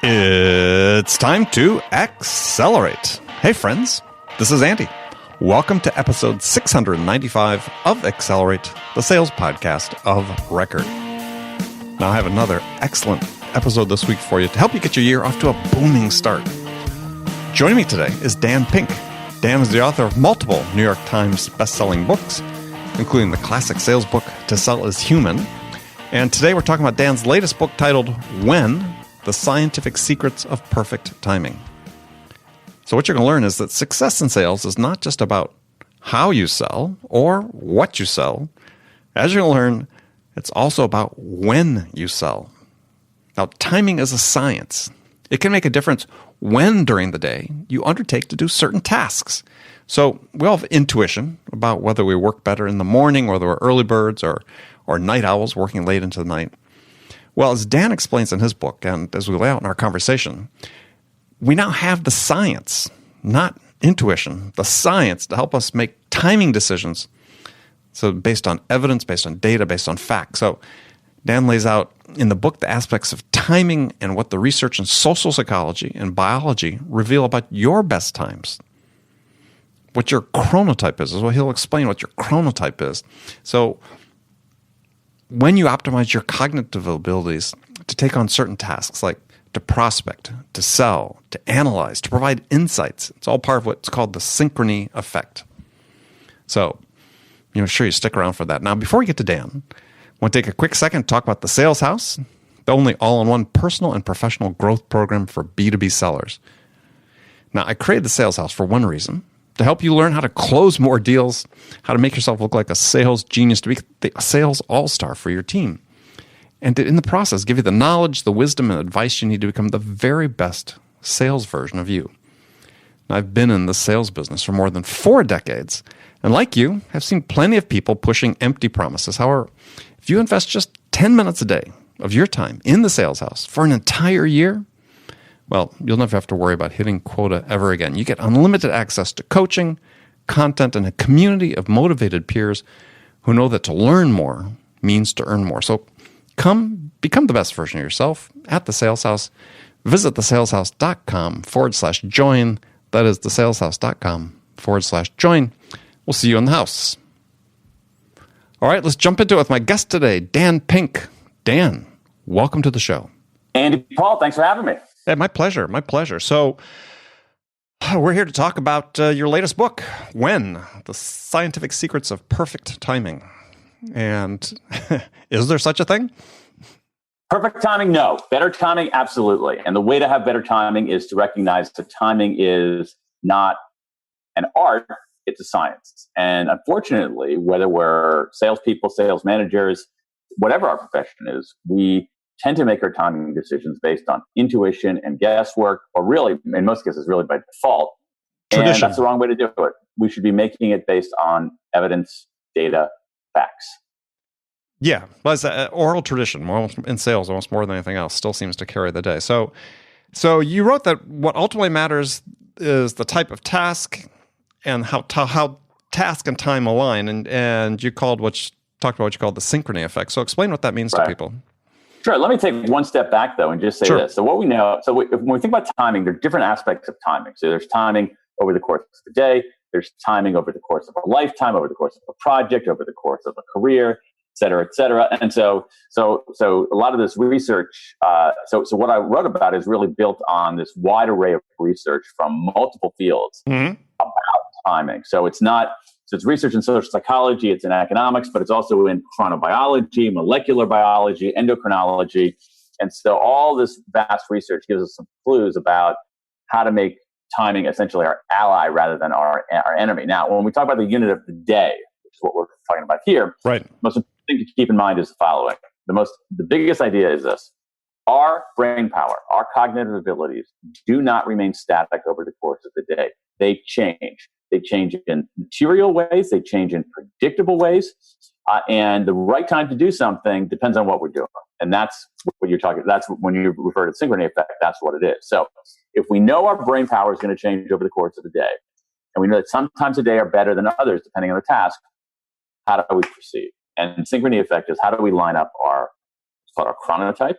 It's time to accelerate. Hey friends, this is Andy. Welcome to episode 695 of Accelerate, the sales podcast of record. Now I have another excellent episode this week for you to help you get your year off to a booming start. Joining me today is Dan Pink. Dan is the author of multiple New York Times best-selling books, including the classic sales book, To Sell is Human. And today we're talking about Dan's latest book titled When? The Scientific Secrets of Perfect Timing. So what you're going to learn is that success in sales is not just about how you sell or what you sell. As you're going to learn, it's also about when you sell. Now, timing is a science. It can make a difference when during the day you undertake to do certain tasks. So we all have intuition about whether we work better in the morning, whether we're early birds or night owls working late into the night. Well, as Dan explains in his book, and as we lay out in our conversation, we now have the science, not intuition, the science to help us make timing decisions. So based on evidence, based on data, based on facts. So Dan lays out in the book the aspects of timing and what the research in social psychology and biology reveal about your best times. What your chronotype is what he'll explain what your chronotype is. So when you optimize your cognitive abilities to take on certain tasks like to prospect, to sell, to analyze, to provide insights, it's all part of what's called the synchrony effect. So, sure you stick around for that. Now, before we get to Dan, I want to take a quick second to talk about the Sales House, the only all-in-one personal and professional growth program for B2B sellers. Now, I created the Sales House for one reason, to help you learn how to close more deals, how to make yourself look like a sales genius, to be a sales all-star for your team. And to, in the process, give you the knowledge, the wisdom, and advice you need to become the very best sales version of you. Now, I've been in the sales business for more than 4 decades, and like you, I've seen plenty of people pushing empty promises. However, if you invest just 10 minutes a day of your time in the Sales House for an entire year, well, you'll never have to worry about hitting quota ever again. You get unlimited access to coaching, content, and a community of motivated peers who know that to learn more means to earn more. So come become the best version of yourself at the Sales House. Visit thesaleshouse.com/join. That is thesaleshouse.com/join. We'll see you in the house. All right, let's jump into it with my guest today, Dan Pink. Dan, welcome to the show. Andy, Paul, thanks for having me. Yeah, my pleasure. My pleasure. So we're here to talk about your latest book, When? The Scientific Secrets of Perfect Timing. And is there such a thing? Perfect timing? No. Better timing? Absolutely. And the way to have better timing is to recognize that timing is not an art, it's a science. And unfortunately, whether we're salespeople, sales managers, whatever our profession is, we tend to make our timing decisions based on intuition and guesswork, or really, in most cases, really by default. Tradition. And that's the wrong way to do it. We should be making it based on evidence, data, facts. Yeah, but oral tradition in sales, almost more than anything else, still seems to carry the day. So you wrote that what ultimately matters is the type of task and how task and time align, and you talked about what you called the synchrony effect. So explain what that means to people. Sure. Let me take one step back, though, and just say this. So what we know, when we think about timing, there are different aspects of timing. So there's timing over the course of the day. There's timing over the course of a lifetime, over the course of a project, over the course of a career, et cetera, et cetera. And so a lot of this research, so what I wrote about is really built on this wide array of research from multiple fields about timing. So it's research in social psychology, it's in economics, but it's also in chronobiology, molecular biology, endocrinology. And so all this vast research gives us some clues about how to make timing essentially our ally rather than our enemy. Now, when we talk about the unit of the day, which is what we're talking about here, right, most important thing to keep in mind is the following. The biggest idea is this. Our brain power, our cognitive abilities do not remain static over the course of the day. They change. They change in material ways. They change in predictable ways. And the right time to do something depends on what we're doing. And that's what you're talking. That's when you refer to synchrony effect. That's what it is. So if we know our brain power is going to change over the course of the day, and we know that sometimes a day are better than others depending on the task, how do we proceed? And synchrony effect is how do we line up our called our chronotype,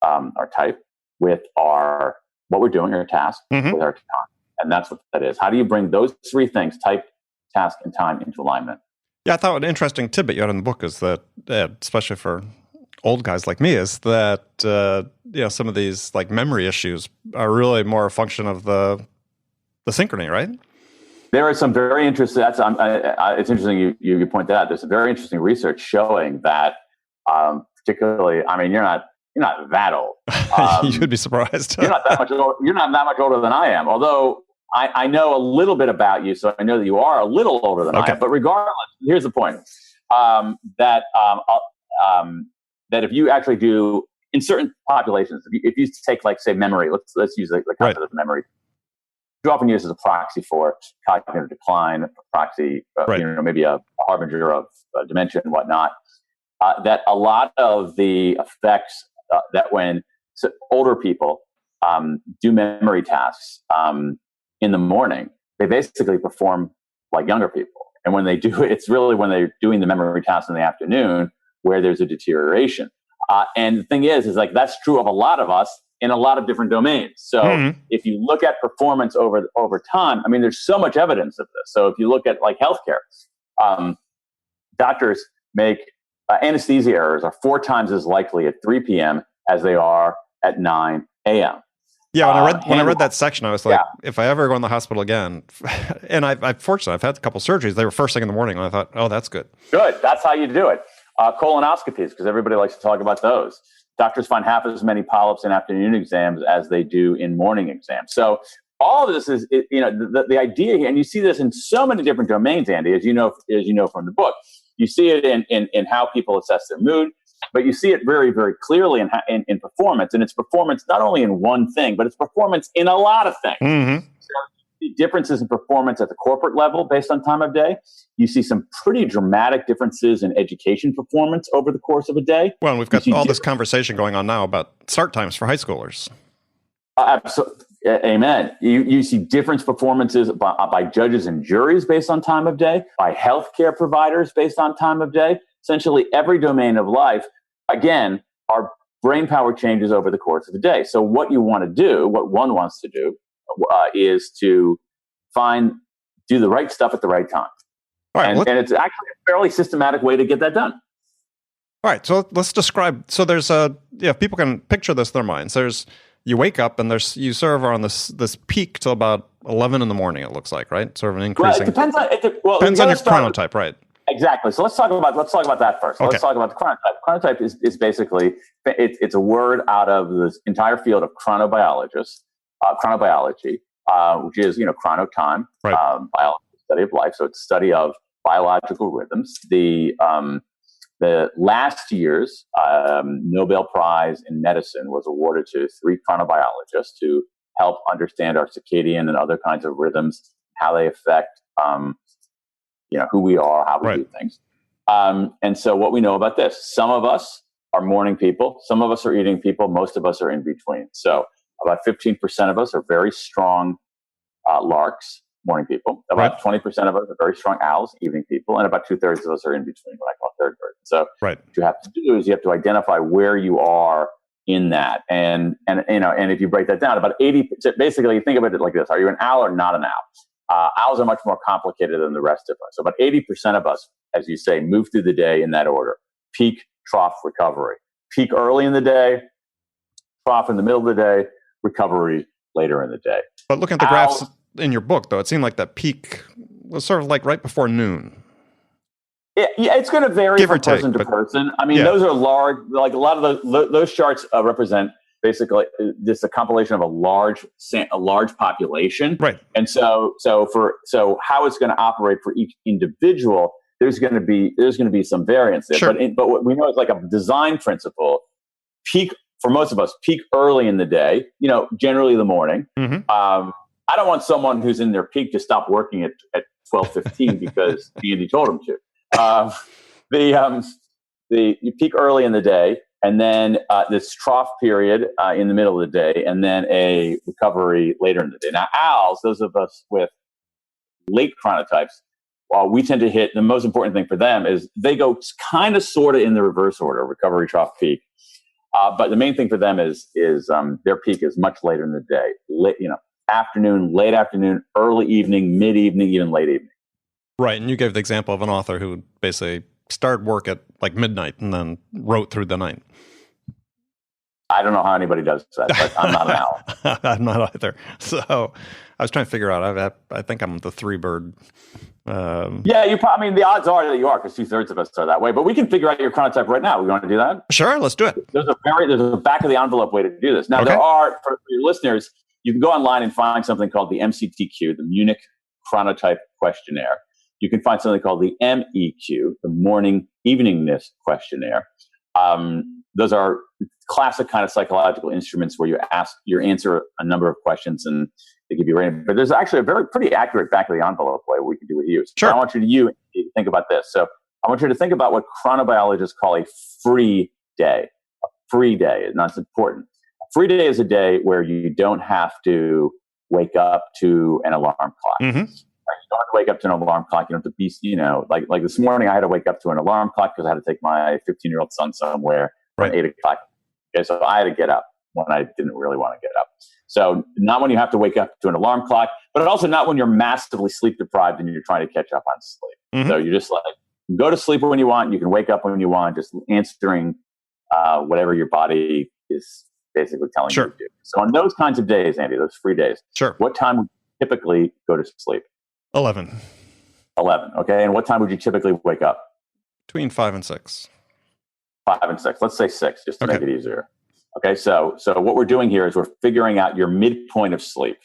our type, with our what we're doing, our task, with our time. And that's what that is. How do you bring those three things, type, task, and time, into alignment? Yeah, I thought an interesting tidbit you had in the book is that, especially for old guys like me, is that some of these like memory issues are really more a function of the synchrony, right? There are some very interesting. It's interesting you point that out. There's some very interesting research showing that, particularly, I mean, you're not that old. You'd be surprised. You're not that much older than I am. Although I know a little bit about you, so I know that you are a little older than I am. But regardless, here's the point: that if you actually do in certain populations, if you take, like, say, memory, let's use the concept of memory. It's often used as a proxy for cognitive decline, a proxy, maybe a harbinger of dementia and whatnot. That a lot of the effects that when older people do memory tasks in the morning, they basically perform like younger people. And when they do it, it's really when they're doing the memory tasks in the afternoon where there's a deterioration. And the thing is like that's true of a lot of us in a lot of different domains. So if you look at performance over time, I mean, there's so much evidence of this. So if you look at like healthcare, doctors make anesthesia errors are 4 times as likely at 3 p.m. as they are at 9 a.m. Yeah, when I read that section, I was like, if I ever go in the hospital again, and I've had a couple surgeries. They were first thing in the morning, and I thought, oh, that's good. Good, that's how you do it. Colonoscopies, because everybody likes to talk about those. Doctors find half as many polyps in afternoon exams as they do in morning exams. So all of this is, the idea here, and you see this in so many different domains, Andy, as you know from the book. You see it in how people assess their mood, but you see it very, very clearly in performance. And it's performance not only in one thing, but it's performance in a lot of things. So the differences in performance at the corporate level based on time of day. You see some pretty dramatic differences in education performance over the course of a day. Well, and we've got all this conversation going on now about start times for high schoolers. Absolutely. Amen. You see different performances by judges and juries based on time of day, by healthcare providers based on time of day. Essentially, every domain of life, again, our brain power changes over the course of the day. So what you want to do, what one wants to do, is to do the right stuff at the right time. All right, and it's actually a fairly systematic way to get that done. All right, so let's describe. So there's people can picture this in their minds. You wake up and you sort of are on this peak till about 11 in the morning. It looks like, right? Sort of an increasing. Well, it depends on your chronotype, right? Exactly. So let's talk about that first. Okay. Let's talk about the chronotype. Chronotype is basically it's a word out of this entire field of chronobiology, which is chrono time, right. Biology, study of life. So it's study of biological rhythms. The last year's Nobel Prize in Medicine was awarded to 3 chronobiologists to help understand our circadian and other kinds of rhythms, how they affect, who we are, how we do things. And so what we know about this, some of us are morning people, some of us are evening people, most of us are in between. So about 15% of us are very strong larks, morning people. About 20% of us are very strong owls, evening people, and about 2/3 of us are in between, what I call third bird. So what you have to do is you have to identify where you are in that, and if you break that down, about 80%. Basically, think of it like this: are you an owl or not an owl? Owls are much more complicated than the rest of us. So about 80% of us, as you say, move through the day in that order: peak, trough, recovery. Peak early in the day, trough in the middle of the day, recovery later in the day. But looking at the graphs in your book, though, it seemed like that peak was sort of like right before noon. Yeah, it's going to vary from person to person. I mean, those are large. Like a lot of those charts represent basically this a compilation of a large population, right? And so how it's going to operate for each individual, there's going to be some variance there. Sure. But what we know is like a design principle. Peak for most of us. Peak early in the day. Generally the morning. Mm-hmm. I don't want someone who's in their peak to stop working at 12:15 because Andy told him to. You peak early in the day, and then this trough period in the middle of the day, and then a recovery later in the day. Now, owls, those of us with late chronotypes, we tend to hit, the most important thing for them is they go kind of sort of in the reverse order, recovery, trough, peak. But the main thing for them is their peak is much later in the day, afternoon, late afternoon, early evening, mid-evening, even late evening. Right. And you gave the example of an author who basically started work at like midnight and then wrote through the night. I don't know how anybody does that, but I'm not an owl. I'm not either. So I was trying to figure out, I think I'm the three bird. Yeah, the odds are that you are, because 2/3 of us are that way. But we can figure out your chronotype right now. We want to do that? Sure, let's do it. There's a back of the envelope way to do this. Now, there are, for your listeners, you can go online and find something called the MCTQ, the Munich Chronotype Questionnaire. You can find something called the MEQ, the Morning Eveningness Questionnaire. Those are classic kind of psychological instruments where you answer a number of questions and they give you a rating. But there's actually a pretty accurate back of the envelope way we can do with you. So sure. I want you to think about this. So I want you to think about what chronobiologists call a free day. A free day, and that's important. A free day is a day where you don't have to wake up to an alarm clock. Mm-hmm. You don't have to wake up to an alarm clock. You don't have to be, like this morning I had to wake up to an alarm clock because I had to take my 15-year-old son somewhere at 8 o'clock. Okay, so I had to get up when I didn't really want to get up. So not when you have to wake up to an alarm clock, but also not when you're massively sleep deprived and you're trying to catch up on sleep. Mm-hmm. So you just go to sleep when you want. You can wake up when you want, just answering whatever your body is basically telling you to do. So on those kinds of days, Andy, those free days, what time would you typically go to sleep? 11. Okay. And what time would you typically wake up? Between 5 and 6. 5 and 6. Let's say 6, just to make it easier. Okay. So what we're doing here is we're figuring out your midpoint of sleep.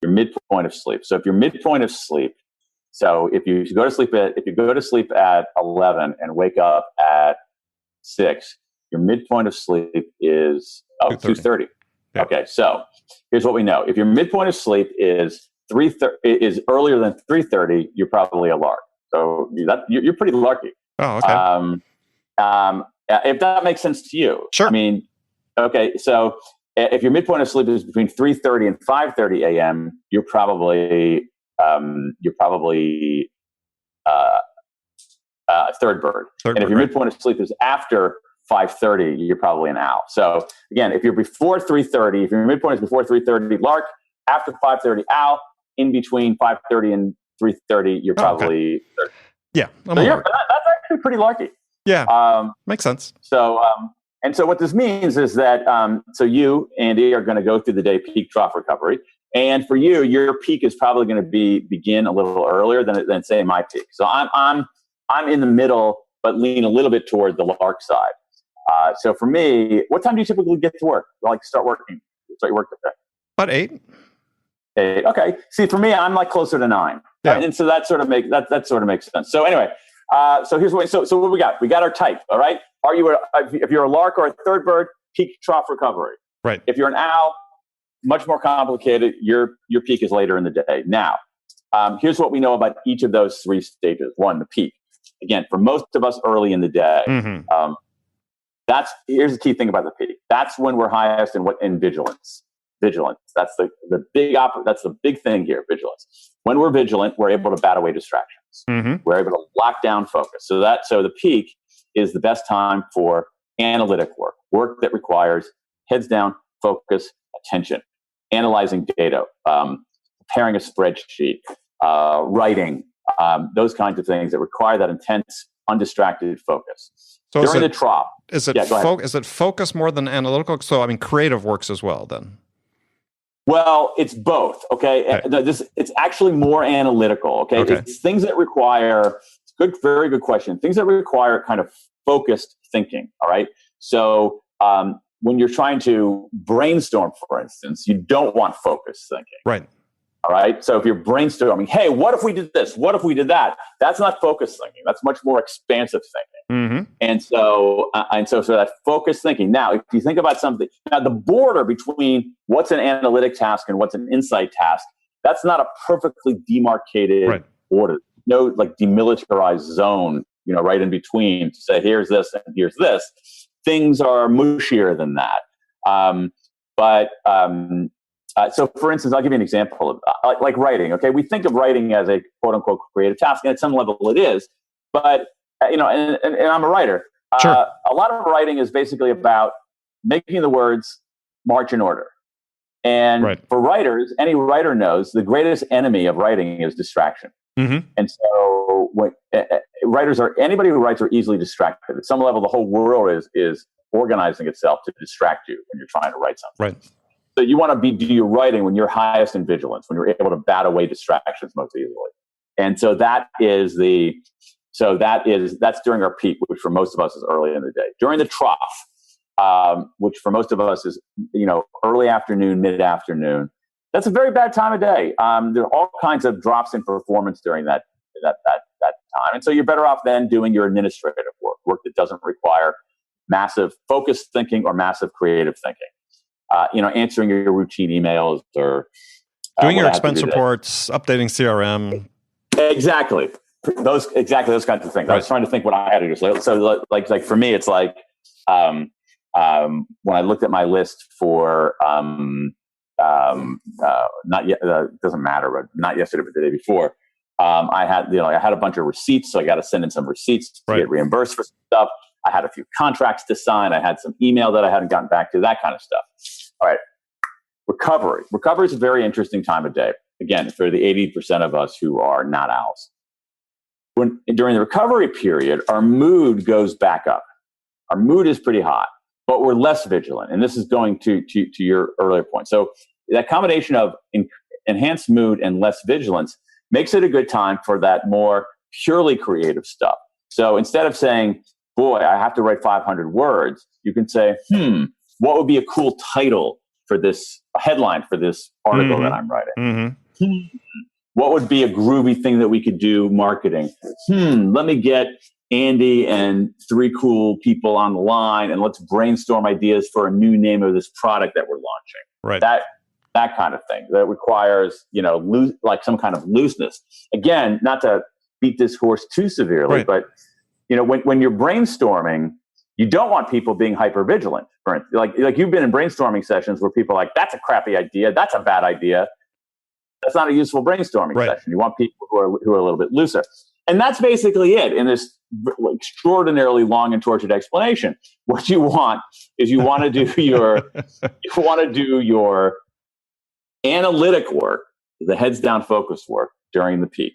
Your midpoint of sleep. So if your midpoint of sleep, so if you go to sleep at 11 and wake up at 6, your midpoint of sleep is 2:30. Yeah. Okay. So here's what we know. If your midpoint of sleep is earlier than 3:30, you're probably a lark. So you're pretty larky. Oh, okay. If that makes sense to you. Sure. Okay. So if your midpoint of sleep is between 3:30 and 5:30 a.m., you're probably third bird. And if your midpoint of sleep is after 5:30, you're probably an owl. So again, if you're before 3:30, if your midpoint is before 3:30, lark. After 5:30, owl. In between 5:30 and 3:30, you're probably third. Yeah, that's actually pretty larky. Yeah, makes sense. So what this means is that so you, Andy, are going to go through the day peak trough recovery, and for you, your peak is probably going to begin a little earlier than say my peak. So I'm in the middle, but lean a little bit toward the lark side. So for me, what time do you typically get to work? Start working. Start your work today? About 8. 8. Okay. See, for me, I'm closer to 9. Yeah. And so that sort of makes sense. So anyway, so here's what we got. We got our type. All right. If you're a lark or a third bird, peak trough recovery. Right. If you're an owl, much more complicated. Your peak is later in the day. Now, here's what we know about each of those 3 stages. 1, the peak. Again, for most of us early in the day. Mm-hmm. Here's the key thing about the peak. That's when we're highest in vigilance. Vigilance. That's the big thing here. Vigilance. When we're vigilant, we're able to bat away distractions. Mm-hmm. We're able to lock down focus. So the peak is the best time for analytic work that requires heads down, focus, attention, analyzing data, preparing a spreadsheet, writing, those kinds of things that require that intense, undistracted focus. So during the trough. Is it focus more than analytical? So creative works as well then. Well, it's both. Okay. It's actually more analytical. Okay. It's things that require very good question. Things that require kind of focused thinking. All right. So when you're trying to brainstorm, for instance, you don't want focused thinking. Right. All right. So if you're brainstorming, hey, what if we did this? What if we did that? That's not focused thinking. That's much more expansive thinking. Mm-hmm. And so that focused thinking. Now, if you think about something, the border between what's an analytic task and what's an insight task, that's not a perfectly demarcated border. No, demilitarized zone, right in between to say, here's this and here's this. Things are mushier than that. So, for instance, I'll give you an example of like writing. Okay, we think of writing as a quote unquote creative task, and at some level it is. But and I'm a writer. Sure. A lot of writing is basically about making the words march in order. And for writers, any writer knows the greatest enemy of writing is distraction. Mm-hmm. And so, when anybody who writes are easily distracted. At some level, the whole world is organizing itself to distract you when you're trying to write something. Right. So you want to do your writing when you're highest in vigilance, when you're able to bat away distractions most easily. And so that's during our peak, which for most of us is early in the day. During the trough, which for most of us is, early afternoon, mid-afternoon, that's a very bad time of day. There are all kinds of drops in performance during that time. And so you're better off then doing your administrative work that doesn't require massive focused thinking or massive creative thinking. Answering your routine emails or doing your expense reports, updating CRM. Exactly those kinds of things. Right. I was trying to think what I had to do. So like for me, it's like when I looked at my list for not yet, doesn't matter, but not yesterday, but the day before, I had a bunch of receipts, so I got to send in some receipts to get reimbursed for stuff. I had a few contracts to sign. I had some email that I hadn't gotten back to, that kind of stuff. All right. Recovery. Recovery is a very interesting time of day. Again, for the 80% of us who are not owls. During the recovery period, our mood goes back up. Our mood is pretty hot, but we're less vigilant. And this is going to your earlier point. So that combination of enhanced mood and less vigilance makes it a good time for that more purely creative stuff. So instead of saying, boy, I have to write 500 words, you can say, what would be a cool title for this, a headline for this article that I'm writing? Mm-hmm. What would be a groovy thing that we could do marketing? Let me get Andy and 3 cool people on the line, and let's brainstorm ideas for a new name of this product that we're launching. Right. That kind of thing that requires, like some kind of looseness. Again, not to beat this horse too severely, but when you're brainstorming, you don't want people being hypervigilant. Like you've been in brainstorming sessions where people are like, that's a crappy idea. That's a bad idea. That's not a useful brainstorming session. You want people who are a little bit looser. And that's basically it in this extraordinarily long and tortured explanation. What you want is you want to do your analytic work, the heads down focus work during the peak.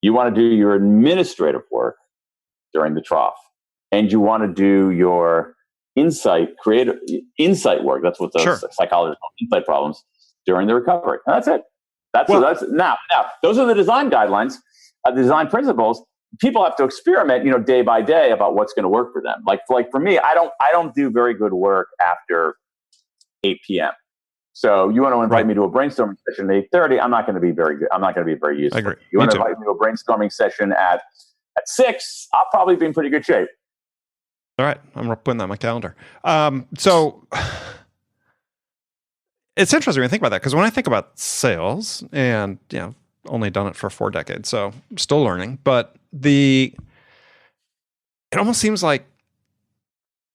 You want to do your administrative work during the trough. And you want to do your creative insight work. That's what the psychologists call insight problems during the recovery. And that's it. Now, those are the design guidelines, the design principles. People have to experiment, day by day about what's going to work for them. Like for me, I don't do very good work after 8 p.m. So you want to invite me to a brainstorming session at 8:30? I'm not going to be very good. I'm not going to be very useful. I agree. You want to invite me to a brainstorming session at 6? I'll probably be in pretty good shape. All right, I'm putting that on my calendar. So it's interesting when you think about that, because when I think about sales, and only done it for 4 decades, so I'm still learning, but it almost seems like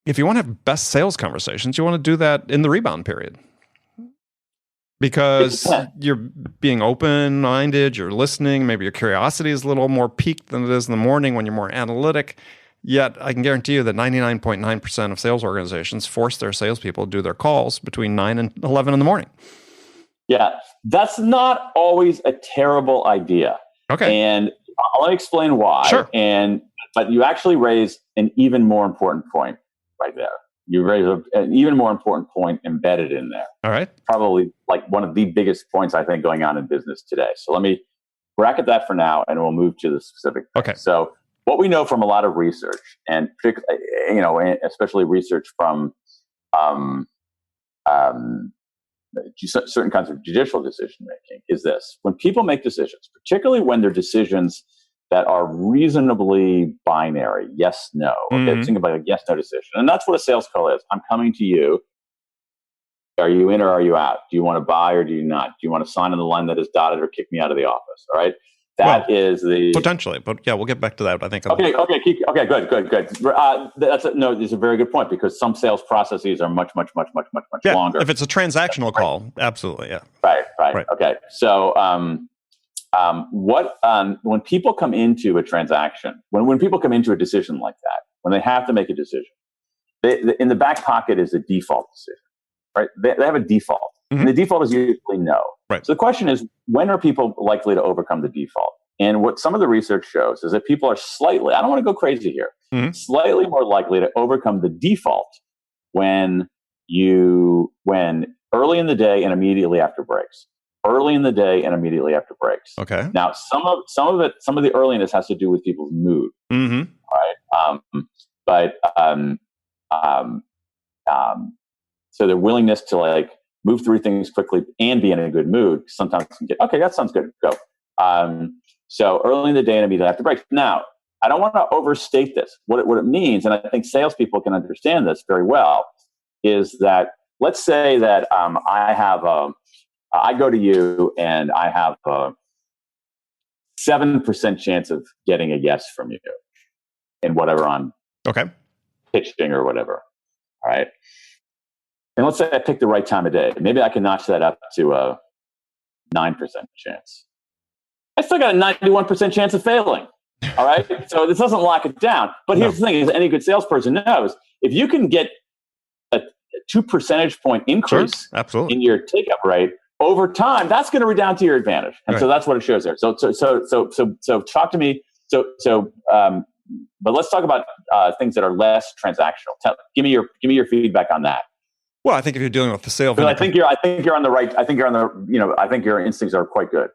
if you want to have best sales conversations, you want to do that in the rebound period. Because you're being open-minded, you're listening, maybe your curiosity is a little more peaked than it is in the morning when you're more analytic. Yet, I can guarantee you that 99.9% of sales organizations force their salespeople to do their calls between 9 and 11 in the morning. Yeah, that's not always a terrible idea. Okay. And I'll explain why. Sure. But you actually raise an even more important point right there. You raise an even more important point embedded in there. All right. Probably like one of the biggest points, I think, going on in business today. So let me bracket that for now, and we'll move to the specific thing. Okay. So what we know from a lot of research, and especially research from certain kinds of judicial decision making, is this: when people make decisions, particularly when they're decisions that are reasonably binary, yes, no. Okay, think about a yes/no decision, and that's what a sales call is. I'm coming to you. Are you in or are you out? Do you want to buy or do you not? Do you want to sign on the line that is dotted or kick me out of the office? All right. That is the potentially, but yeah, we'll get back to that. I think. Okay, good. These are a very good point because some sales processes are much longer. If it's a transactional call, absolutely, yeah. Right. Okay, so when people come into a transaction, when people come into a decision like that, when they have to make a decision, in the back pocket is a default decision, right? They have a default, and the default is usually no. Right. So the question is, when are people likely to overcome the default? And what some of the research shows is that people are slightly, I don't want to go crazy here, slightly more likely to overcome the default when early in the day and immediately after breaks. Early in the day and immediately after breaks. Okay. Now, some of the earliness has to do with people's mood. Right. So their willingness to like move through things quickly and be in a good mood. Sometimes you can get, okay, that sounds good. Go. So early in the day and immediately after breaks. Now, I don't want to overstate this. What it means, and I think salespeople can understand this very well, is that let's say that I go to you and I have a 7% chance of getting a yes from you in whatever I'm pitching or whatever. All right. And let's say I pick the right time of day. Maybe I can notch that up to a 9% chance. I still got a 91% chance of failing. All right. So this doesn't lock it down. But here's the thing, as any good salesperson knows, if you can get a 2 percentage point increase in your take-up rate over time, that's going to redound to your advantage. And so that's what it shows there. So talk to me. But let's talk about things that are less transactional. Give me your feedback on that. Well, I think if you're dealing with the sale, I think you're on the right. I think your instincts are quite good.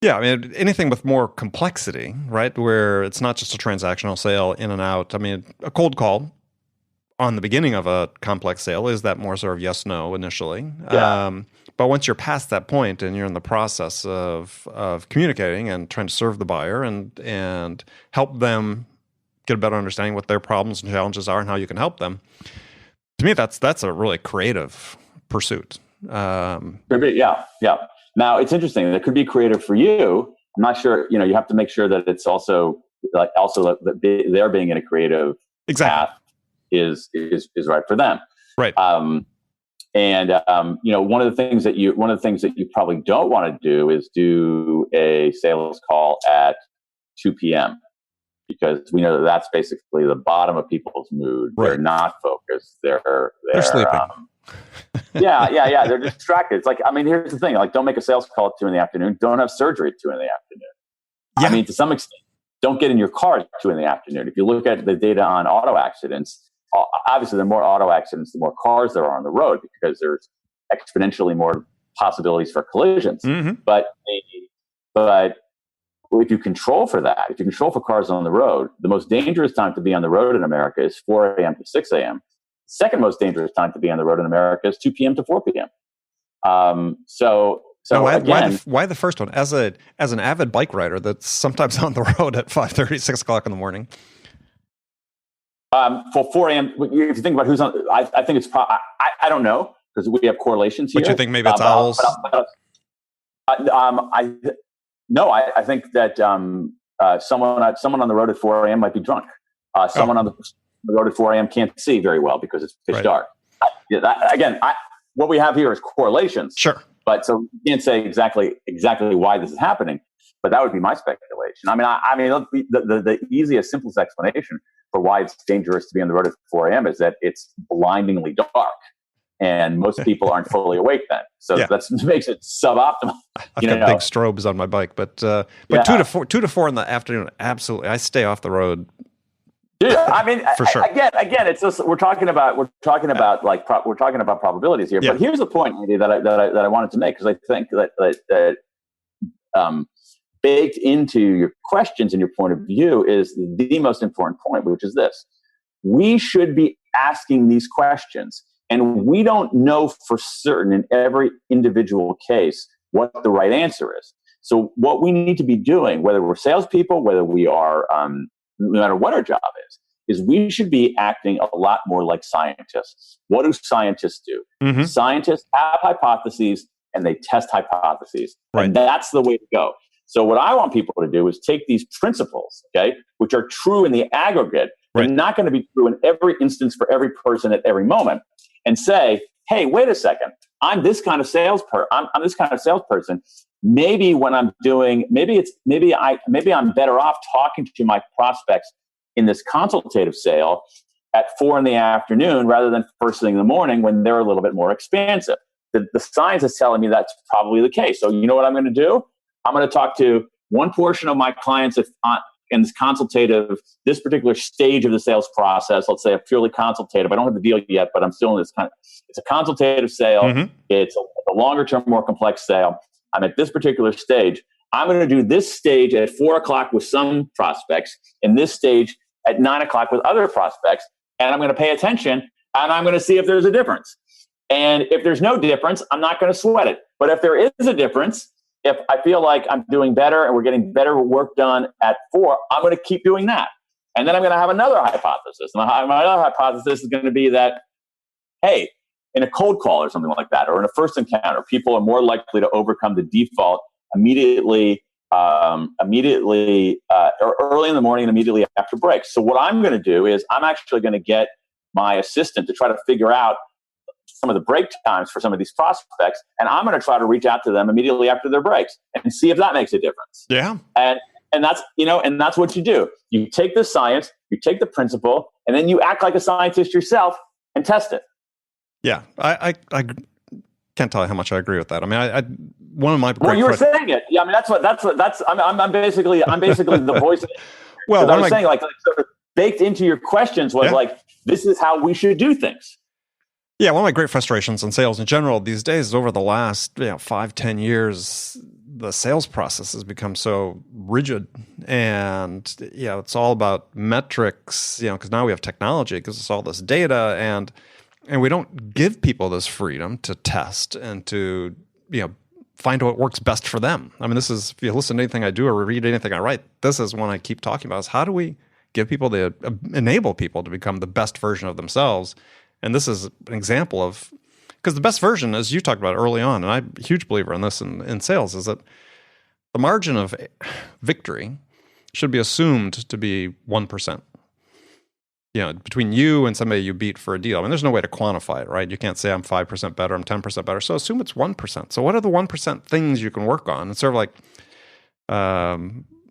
Yeah, I mean, anything with more complexity, right, where it's not just a transactional sale in and out. I mean, a cold call on the beginning of a complex sale is that more sort of yes, no initially. Yeah. But once you're past that point and you're in the process of communicating and trying to serve the buyer and help them get a better understanding what their problems and challenges are and how you can help them, to me, that's a really creative pursuit. Yeah. Now it's interesting. It could be creative for you. I'm not sure. You have to make sure that it's also that they're being in a creative path is right for them. Right. One of the things that you probably don't want to do is do a sales call at 2 p.m. because we know that that's basically the bottom of people's mood. Right. They're not focused. They're sleeping. Yeah. They're distracted. It's like, I mean, here's the thing. Like, don't make a sales call at 2 p.m. Don't have surgery at 2 p.m. Yeah. I mean, to some extent, don't get in your car at 2 p.m. If you look at the data on auto accidents, obviously there are more auto accidents, the more cars there are on the road because there's exponentially more possibilities for collisions. Mm-hmm. But if you control for that, if you control for cars on the road, the most dangerous time to be on the road in America is 4 a.m. to 6 a.m. Second most dangerous time to be on the road in America is 2 p.m. to 4 p.m. Why the first one? As an avid bike rider that's sometimes on the road at 5:30, 6 o'clock in the morning. For 4 a.m., if you think about who's on, I think it's probably, I don't know because we have correlations here. But you think maybe it's owls? I think that someone on the road at 4 a.m. might be drunk. Someone on the road at 4 a.m. can't see very well because it's pitch dark. What we have here is correlations. Sure. But so you can't say exactly why this is happening. But that would be my speculation. I mean, the easiest, simplest explanation for why it's dangerous to be on the road at 4 a.m. is that it's blindingly dark, and most people aren't fully awake then. So that makes it suboptimal. I've got big strobes on my bike, but 2 to 4 in the afternoon, absolutely. I stay off the road. Dude, I mean, for sure. Again, it's just we're talking about probabilities here. Yeah. But here's the point, Andy, that I wanted to make because I think that baked into your questions and your point of view is the most important point, which is this: we should be asking these questions, and we don't know for certain in every individual case what the right answer is. So, what we need to be doing, whether we're salespeople, whether we are no matter what our job is we should be acting a lot more like scientists. What do scientists do? Mm-hmm. Scientists have hypotheses and they test hypotheses. Right. And that's the way to go. So what I want people to do is take these principles, okay, which are true in the aggregate, but not going to be true in every instance for every person at every moment, and say, hey, wait a second, I'm this kind of I'm this kind of salesperson. Maybe when I'm doing, maybe I'm better off talking to my prospects in this consultative sale at 4 p.m. rather than first thing in the morning when they're a little bit more expansive. The science is telling me that's probably the case. So you know what I'm going to do? I'm going to talk to one portion of my clients in this consultative, this particular stage of the sales process. Let's say a purely consultative. I don't have the deal yet, but I'm still in this it's a consultative sale. Mm-hmm. It's a longer term, more complex sale. I'm at this particular stage. I'm going to do this stage at 4 o'clock with some prospects and this stage at 9 o'clock with other prospects. And I'm going to pay attention and I'm going to see if there's a difference. And if there's no difference, I'm not going to sweat it. But if there is a difference, if I feel like I'm doing better and we're getting better work done at 4, I'm going to keep doing that. And then I'm going to have another hypothesis. And my other hypothesis is going to be that, hey, in a cold call or something like that, or in a first encounter, people are more likely to overcome the default immediately or early in the morning and immediately after breaks. So what I'm going to do is I'm actually going to get my assistant to try to figure out some of the break times for some of these prospects, and I'm going to try to reach out to them immediately after their breaks and see if that makes a difference. Yeah. And that's, and that's what you do. You take the science, you take the principle, and then you act like a scientist yourself and test it. Yeah. I can't tell you how much I agree with that. I mean, one of my you were saying it. Yeah. I mean, I'm basically the voice. Well, I was saying like sort of baked into your questions was like, this is how we should do things. Yeah, one of my great frustrations in sales in general these days is over the last 5-10 years, the sales process has become so rigid, and it's all about metrics. Because now we have technology, it gives us all this data, and we don't give people this freedom to test and to find what works best for them. I mean, this is, if you listen to anything I do or read anything I write, this is one I keep talking about: is how do we give people enable people to become the best version of themselves. And this is an example of, because the best version, as you talked about early on, and I'm a huge believer in this in sales, is that the margin of victory should be assumed to be 1%. Between you and somebody you beat for a deal. I mean, there's no way to quantify it, right? You can't say I'm 5% better, I'm 10% better. So assume it's 1%. So what are the 1% things you can work on? It's sort of like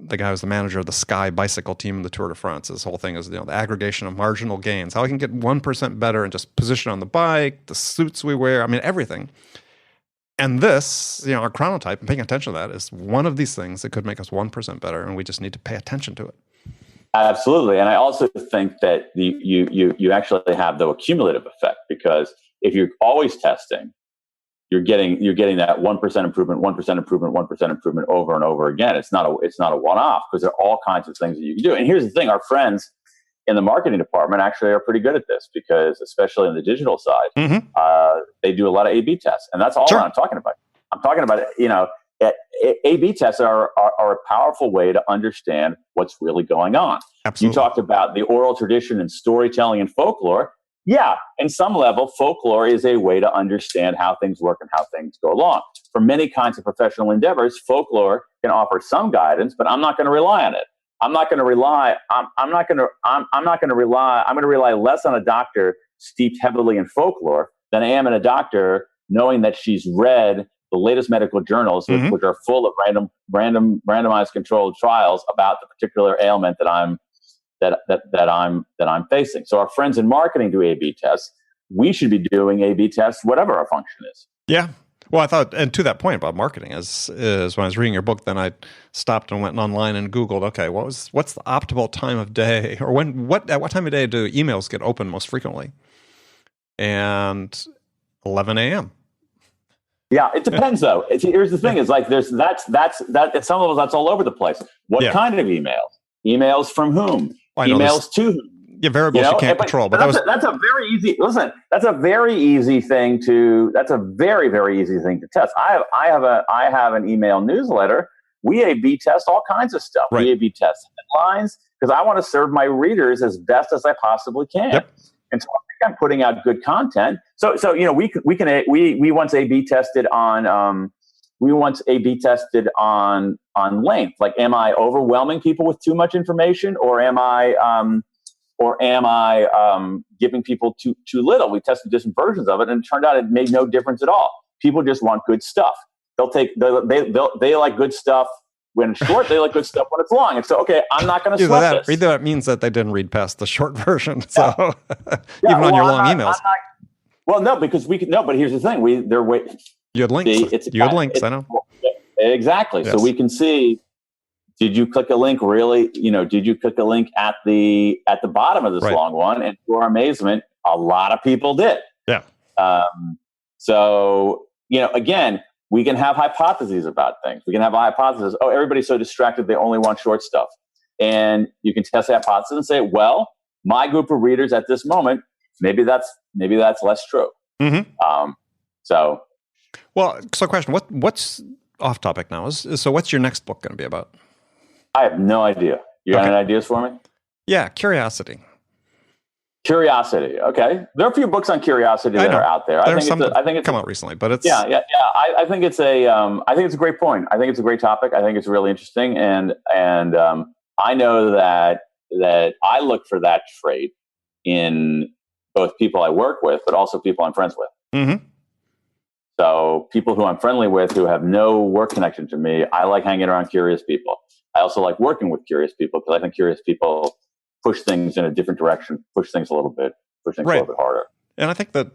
the guy who's the manager of the Sky bicycle team in the Tour de France. His whole thing is the aggregation of marginal gains. How I can get 1% better and just position on the bike, the suits we wear, I mean, everything. And this, our chronotype and paying attention to that is one of these things that could make us 1% better, and we just need to pay attention to it. Absolutely. And I also think that you actually have the accumulative effect, because if you're always testing, you're getting that 1% improvement, 1% improvement, 1% improvement over and over again. It's not a one-off, because there are all kinds of things that you can do. And here's the thing: our friends in the marketing department actually are pretty good at this, because especially on the digital side, they do a lot of A/B tests, and that's all I'm talking about. I'm talking about A/B tests are a powerful way to understand what's really going on. Absolutely. You talked about the oral tradition and storytelling and folklore. Yeah, in some level, folklore is a way to understand how things work and how things go along. For many kinds of professional endeavors, folklore can offer some guidance, but I'm not going to rely on it. I'm going to rely less on a doctor steeped heavily in folklore than I am in a doctor knowing that she's read the latest medical journals, which are full of randomized controlled trials about the particular ailment that I'm facing. So our friends in marketing do A/B tests. We should be doing A/B tests, whatever our function is. Yeah. Well, I thought, and to that point about marketing, is when I was reading your book, then I stopped and went online and Googled, okay, what's the optimal time of day, or at what time of day do emails get open most frequently? And 11 a.m. Yeah, it depends though. Here's the thing: is like that's at some levels that's all over the place. What kind of emails? Emails from whom? Emails to whom? Yeah, variables you can't control. But that's a very easy. Listen, that's a very easy thing to. That's a very, very easy thing to test. I have an email newsletter. We A/B test all kinds of stuff. Right. We A/B test headlines because I want to serve my readers as best as I possibly can. Yep. And so I think I'm putting out good content. So we once A/B tested on we once A/B tested on length. Like, am I overwhelming people with too much information, or am I giving people too little? We tested different versions of it, and it turned out it made no difference at all. People just want good stuff. They like good stuff when it's short. They like good stuff when it's long. And so, okay, I'm not going to sweat this. Either that means that they didn't read past the short version. So even on your long emails. Well, no, because but here's the thing. You had links. You had links, I know. Exactly. Yes. So we can see, did you click a link really? Did you click a link at the bottom of this long one? And to our amazement, a lot of people did. Yeah. So, again, we can have hypotheses about things. We can have a hypothesis. Oh, everybody's so distracted, they only want short stuff. And you can test the hypothesis and say, well, my group of readers at this moment, maybe that's less true. Mm-hmm. So question, what's off topic now? So what's your next book going to be about? I have no idea. You got any ideas for me? Yeah, curiosity. Curiosity. Okay, there are a few books on curiosity that are out there. I think it's come out recently, but it's I think it's a great point. I think it's a great topic. I think it's really interesting, and I know that I look for that trait in both people I work with, but also people I'm friends with. Mm-hmm. So people who I'm friendly with who have no work connection to me, I like hanging around curious people. I also like working with curious people because I think curious people push things in a different direction, push things a little bit harder. And I think that,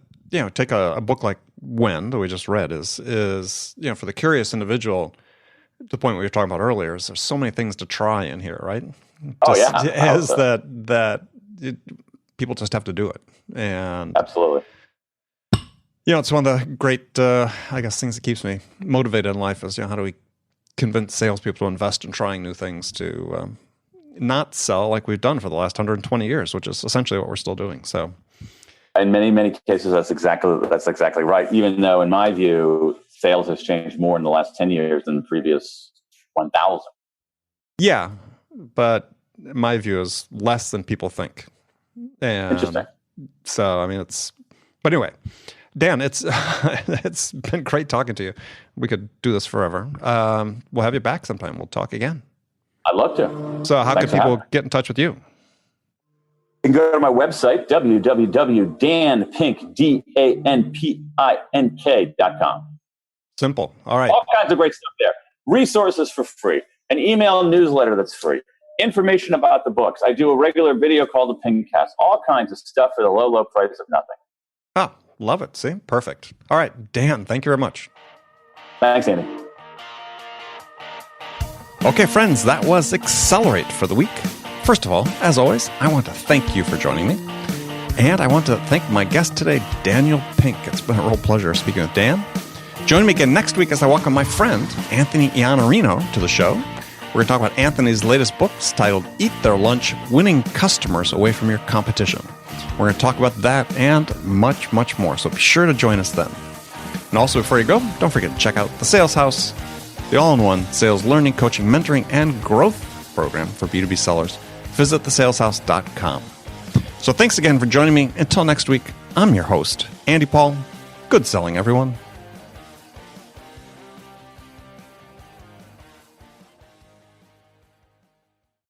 take a book like When that we just read is for the curious individual, the point we were talking about earlier is there's so many things to try in here, right? People just have to do it. And absolutely. It's one of the great, things that keeps me motivated in life is, how do we convince salespeople to invest in trying new things to not sell like we've done for the last 120 years, which is essentially what we're still doing. So, in many, many cases, that's exactly right. Even though, in my view, sales has changed more in the last 10 years than the previous 1,000. Yeah, but my view is less than people think. And interesting. So, but anyway, Dan, it's it's been great talking to you. We could do this forever. We'll have you back sometime. We'll talk again. I'd love to. So how can people get in touch with you? You can go to my website, www.danpink.com. Simple. All right. All kinds of great stuff there. Resources for free. An email newsletter that's free. Information about the books. I do a regular video called the Pinkcast. All kinds of stuff for the low, low price of nothing. Oh, love it. See? Perfect. All right. Dan, thank you very much. Thanks, Andy. Okay, friends, that was Accelerate for the week. First of all, as always, I want to thank you for joining me. And I want to thank my guest today, Daniel Pink. It's been a real pleasure speaking with Dan. Join me again next week as I welcome my friend, Anthony Iannarino, to the show. We're going to talk about Anthony's latest books titled Eat Their Lunch, Winning Customers Away from Your Competition. We're going to talk about that and much, much more. So be sure to join us then. And also, before you go, don't forget to check out The Sales House, the all-in-one sales learning, coaching, mentoring, and growth program for B2B sellers. Visit thesaleshouse.com. So thanks again for joining me. Until next week, I'm your host, Andy Paul. Good selling, everyone.